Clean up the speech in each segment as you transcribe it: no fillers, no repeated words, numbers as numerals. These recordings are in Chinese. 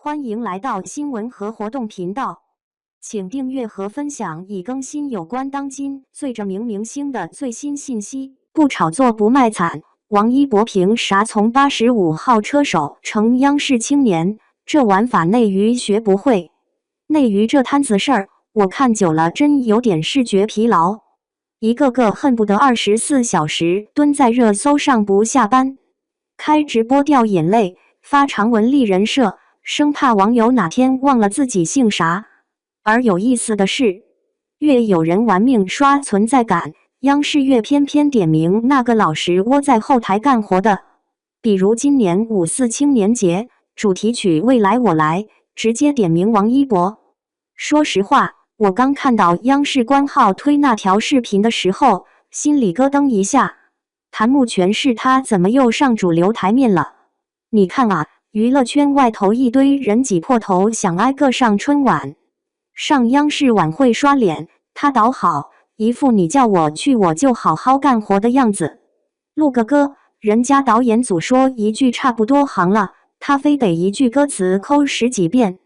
欢迎来到新闻和活动频道，请订阅和分享已更新有关当今最着名明星的最新信息。不炒作不卖惨，王一博凭啥从85号车手成央视青年？这玩法内娱学不会。内娱这摊子事儿，我看久了真有点视觉疲劳，一个个恨不得24小时蹲在热搜上不下班，开直播掉眼泪，发长文立人设，生怕网友哪天忘了自己姓啥。而有意思的是，越有人玩命刷存在感，央视越偏偏点名那个老实窝在后台干活的。比如今年5·4青年节主题曲《未来我来》，直接点名王一博。说实话，我刚看到央视官号推那条视频的时候，心里咯噔一下。弹幕全是他怎么又上主流台面了？你看啊，娱乐圈外头一堆人挤破头想挨个上春晚，上央视晚会刷脸，他倒好，一副你叫我去我就好好干活的样子。录个歌，人家导演组说一句差不多行了，他非得一句歌词抠10几遍，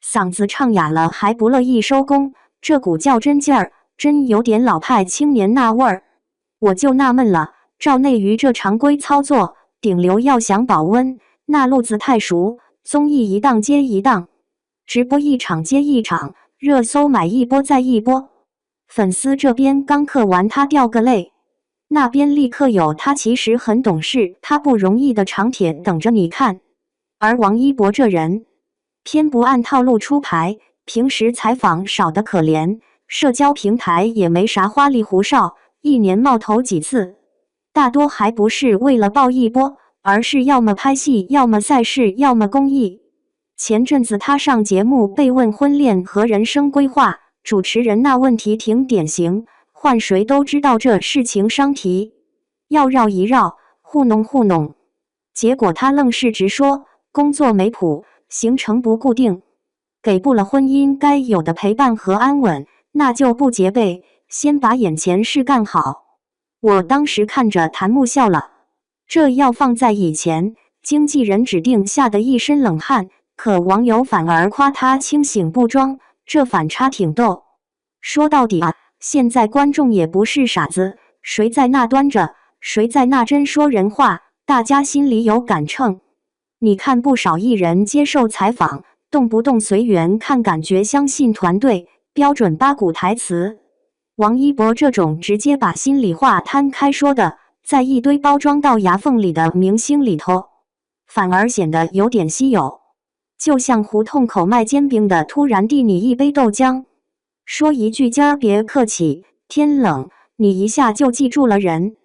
嗓子唱哑了还不乐意收工，这股较真劲儿真有点老派青年那味儿。我就纳闷了，照内娱这常规操作，顶流要想保温，那路子太熟，综艺一档接一档，直播一场接一场，热搜买一波再一波。粉丝这边刚嗑完他掉个泪，那边立刻有他其实很懂事，他不容易的长帖等着你看。而王一博这人偏不按套路出牌，平时采访少得可怜，社交平台也没啥花里胡哨，一年冒头几次，大多还不是为了爆一波，而是要么拍戏，要么赛事，要么公益。前阵子他上节目被问婚恋和人生规划，主持人那问题挺典型，换谁都知道这是情伤题，要绕一绕，糊弄糊弄。结果他愣是直说工作没谱，行程不固定，给不了婚姻该有的陪伴和安稳，那就不结背，先把眼前事干好。我当时看着弹幕笑了，这要放在以前，经纪人指定吓得一身冷汗，可网友反而夸他清醒不装，这反差挺逗。说到底啊，现在观众也不是傻子，谁在那端着，谁在那真说人话，大家心里有杆秤。你看不少艺人接受采访，动不动随缘看感觉相信团队，标准八股台词。王一博这种直接把心里话摊开说的，在一堆包装到牙缝里的明星里头，反而显得有点稀有。就像胡同口卖煎饼的突然递你一杯豆浆，说一句今儿别客气，天冷，你一下就记住了人。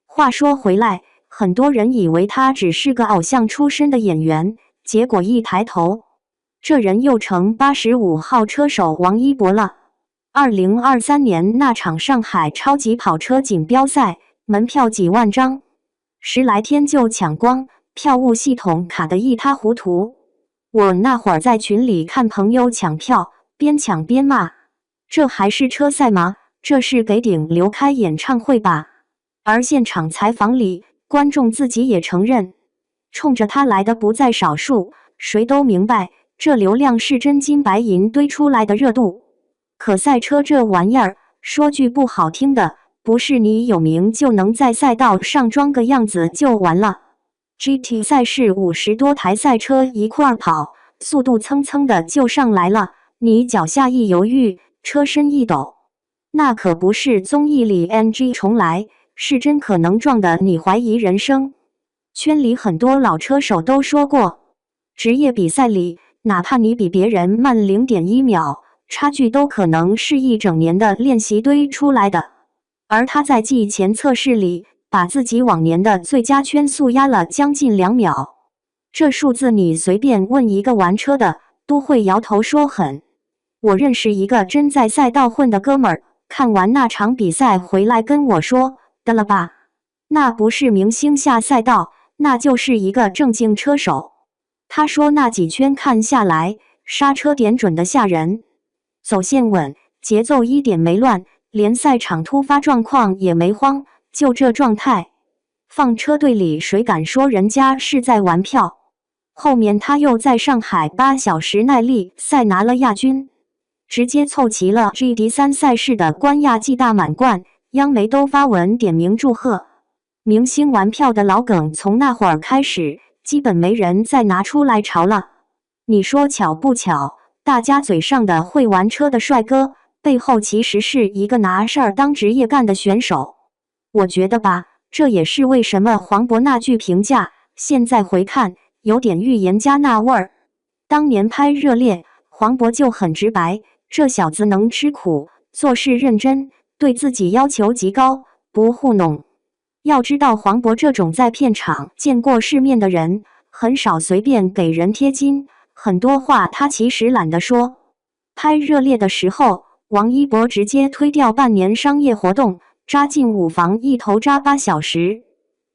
话说回来，很多人以为他只是个偶像出身的演员，结果一抬头，这人又成85号车手王一博了。2023年那场上海超级跑车锦标赛，门票几万张，10来天就抢光，票务系统卡得一塌糊涂。我那会儿在群里看朋友抢票，边抢边骂，这还是车赛吗？这是给顶流开演唱会吧？而现场采访里，观众自己也承认，冲着他来的不在少数，谁都明白，这流量是真金白银堆出来的热度。可赛车这玩意儿，说句不好听的，不是你有名就能在赛道上装个样子就完了。GT 赛事50多台赛车一块跑，速度蹭蹭的就上来了，你脚下一犹豫，车身一抖，那可不是综艺里 NG 重来，是真可能撞得你怀疑人生。圈里很多老车手都说过，职业比赛里，哪怕你比别人慢0.1秒，差距都可能是一整年的练习堆出来的。而他在季前测试里，把自己往年的最佳圈速压了将近2秒，这数字你随便问一个玩车的，都会摇头说狠。我认识一个真在赛道混的哥们儿，看完那场比赛回来跟我说，得了吧，那不是明星下赛道，那就是一个正经车手。他说那几圈看下来，刹车点准的吓人，走线稳，节奏一点没乱，连赛场突发状况也没慌，就这状态，放车队里谁敢说人家是在玩票？后面他又在上海8小时耐力赛拿了亚军，直接凑齐了 GD3 赛事的冠亚季大满贯，央媒都发文点名祝贺。明星玩票的老梗从那会儿开始，基本没人再拿出来嘲了。你说巧不巧？大家嘴上的会玩车的帅哥，背后其实是一个拿事儿当职业干的选手。我觉得吧，这也是为什么黄渤那句评价，现在回看有点预言家那味儿。当年拍《热烈》，黄渤就很直白，这小子能吃苦，做事认真，对自己要求极高，不糊弄。要知道黄渤这种在片场见过世面的人，很少随便给人贴金，很多话他其实懒得说。拍《热烈》的时候，王一博直接推掉半年商业活动，扎进舞房一头扎8小时。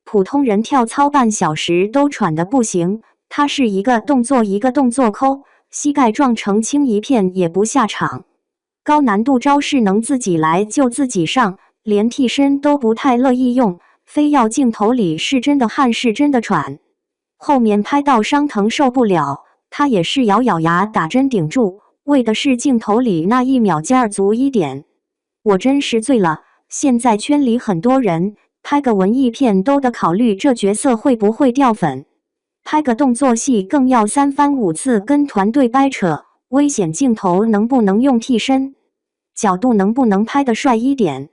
普通人跳操半小时都喘得不行，他是一个动作一个动作抠，膝盖撞成青一片也不下场。高难度招式能自己来就自己上，连替身都不太乐意用，非要镜头里是真的汗是真的喘。后面拍到伤疼受不了，他也是咬咬牙打针顶住，为的是镜头里那1秒劲儿足一点。我真是醉了，现在圈里很多人拍个文艺片都得考虑这角色会不会掉粉，拍个动作戏更要3番5次跟团队掰扯，危险镜头能不能用替身，角度能不能拍得帅一点。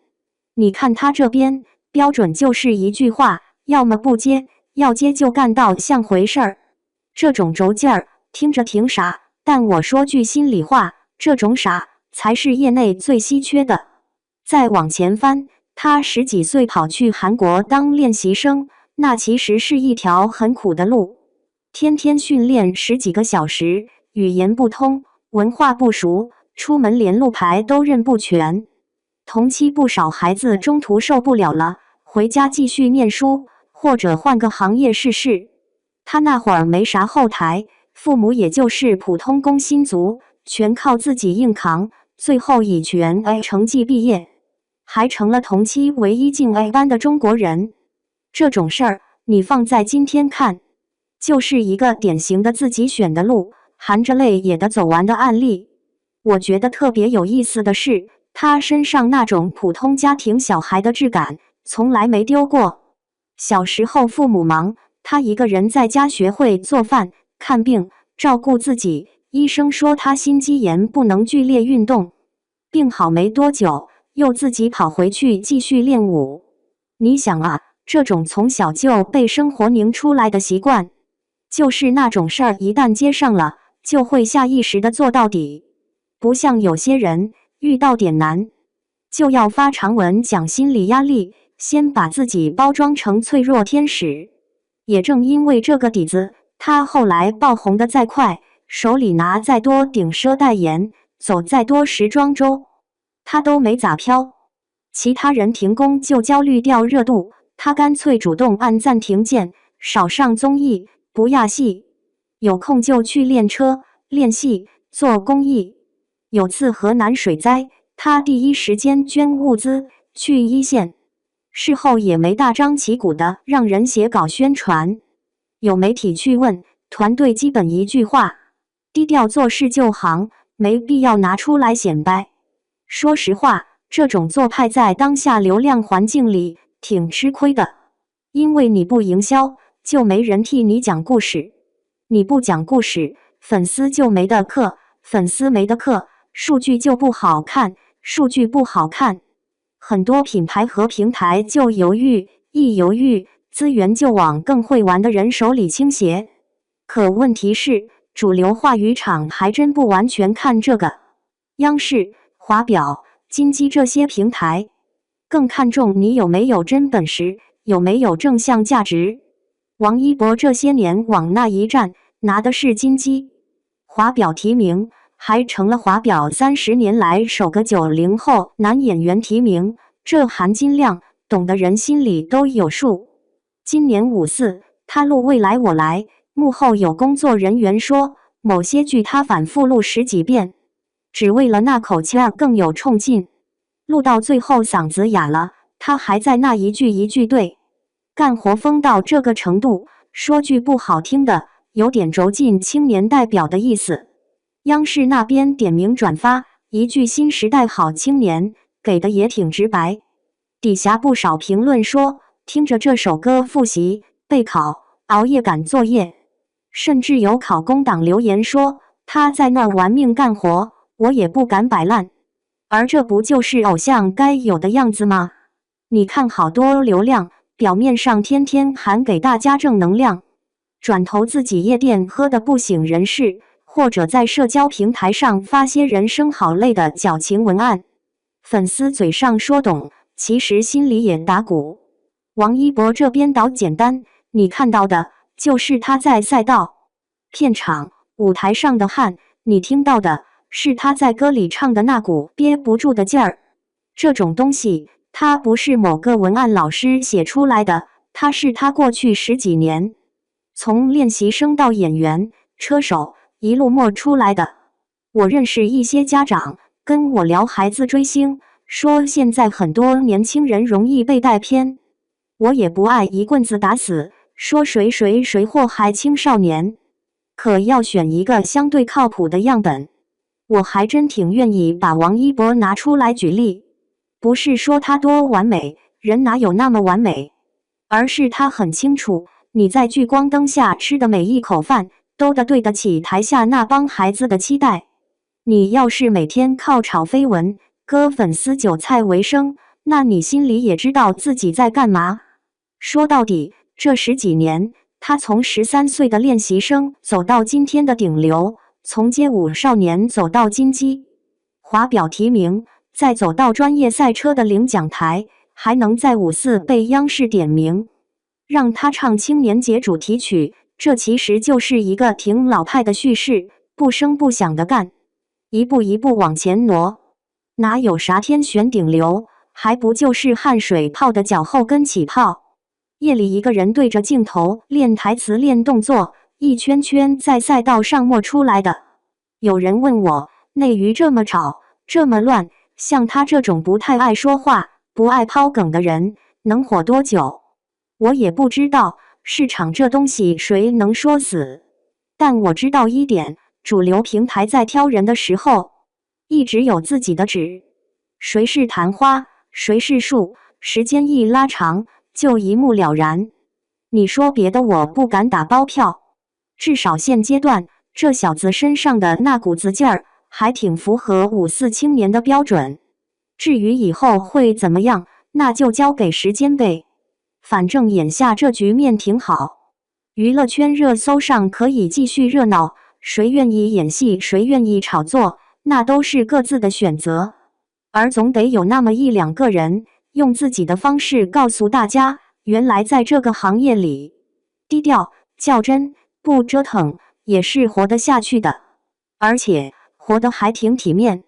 你看他这边标准就是一句话，要么不接，要接就干到像回事儿。这种轴劲儿听着挺傻，但我说句心里话，这种傻才是业内最稀缺的。再往前翻，他10几岁跑去韩国当练习生，那其实是一条很苦的路，天天训练10几个小时，语言不通，文化不熟，出门连路牌都认不全。同期不少孩子中途受不了了，回家继续念书，或者换个行业试试。他那会儿没啥后台，父母也就是普通工薪族，全靠自己硬扛，最后以全 A 成绩毕业，还成了同期唯一进 A 班的中国人。这种事儿你放在今天看，就是一个典型的自己选的路，含着泪也得走完的案例。我觉得特别有意思的是，他身上那种普通家庭小孩的质感从来没丢过。小时候父母忙，他一个人在家学会做饭、看病、照顾自己。医生说他心肌炎不能剧烈运动，病好没多久又自己跑回去继续练舞。你想啊，这种从小就被生活拧出来的习惯，就是那种事儿一旦接上了，就会下意识的做到底。不像有些人遇到点难就要发长文讲心理压力，先把自己包装成脆弱天使。也正因为这个底子，他后来爆红的再快，手里拿再多顶奢代言，走再多时装周，他都没咋飘。其他人停工就焦虑掉热度，他干脆主动按暂停键，少上综艺，不压戏，有空就去练车、练戏、做公益。有次河南水灾，他第一时间捐物资去一线，事后也没大张旗鼓的让人写稿宣传。有媒体去问，团队基本一句话：低调做事就行，没必要拿出来显摆。说实话，这种做派在当下流量环境里挺吃亏的，因为你不营销，就没人替你讲故事；你不讲故事，粉丝就没得嗑；粉丝没得嗑，数据就不好看；数据不好看，很多品牌和平台就犹豫，一犹豫，资源就往更会玩的人手里倾斜。可问题是，主流话语场还真不完全看这个。央视、华表、金鸡这些平台更看重你有没有真本事，有没有正向价值。王一博这些年往那一站，拿的是金鸡、华表提名，还成了华表30年来首个90后男演员提名，这含金量，懂的人心里都有数。今年54，他录《未来我来》，幕后有工作人员说，某些句他反复录10几遍，只为了那口气儿更有冲劲。录到最后嗓子哑了，他还在那一句一句对。干活疯到这个程度，说句不好听的，有点轴进青年代表的意思。央视那边点名转发一句新时代好青年，给的也挺直白。底下不少评论说，听着这首歌复习、备考、熬夜赶作业，甚至有考公党留言说他在那儿玩命干活，我也不敢摆烂。而这不就是偶像该有的样子吗？你看好多流量，表面上天天喊给大家正能量，转头自己夜店喝得不省人事，或者在社交平台上发些人生好累的矫情文案，粉丝嘴上说懂，其实心里也打鼓。王一博这编导简单，你看到的就是他在赛道、片场、舞台上的汗，你听到的是他在歌里唱的那股憋不住的劲儿。这种东西，它不是某个文案老师写出来的，它是他过去10几年，从练习生到演员、车手，一路磨出来的。我认识一些家长跟我聊孩子追星，说现在很多年轻人容易被带偏。我也不爱一棍子打死，说谁祸害青少年，可要选一个相对靠谱的样本。我还真挺愿意把王一博拿出来举例，不是说他多完美，人哪有那么完美，而是他很清楚，你在聚光灯下吃的每一口饭，都得对得起台下那帮孩子的期待。你要是每天靠炒绯闻、割粉丝韭菜为生，那你心里也知道自己在干嘛。说到底，这10几年，他从13岁的练习生走到今天的顶流，从街舞少年走到金鸡、华表提名，再走到专业赛车的领奖台，还能在5·4被央视点名，让他唱青年节主题曲，这其实就是一个挺老派的叙事，不声不响的干，一步一步往前挪，哪有啥天选顶流，还不就是汗水泡的脚后跟起泡。夜里一个人对着镜头练台词练动作，一圈圈在赛道上磨出来的。有人问我，内娱这么吵，这么乱，像他这种不太爱说话、不爱抛梗的人，能火多久？我也不知道，市场这东西谁能说死？但我知道一点，主流平台在挑人的时候，一直有自己的旨。谁是昙花，谁是树，时间一拉长，就一目了然。你说别的我不敢打包票，至少现阶段，这小子身上的那股子劲儿，还挺符合5·4青年的标准。至于以后会怎么样，那就交给时间呗。反正眼下这局面挺好，娱乐圈热搜上可以继续热闹，谁愿意演戏，谁愿意炒作，那都是各自的选择。而总得有那么1、2个人，用自己的方式告诉大家，原来在这个行业里，低调、较真、不折腾，也是活得下去的，而且活得还挺体面。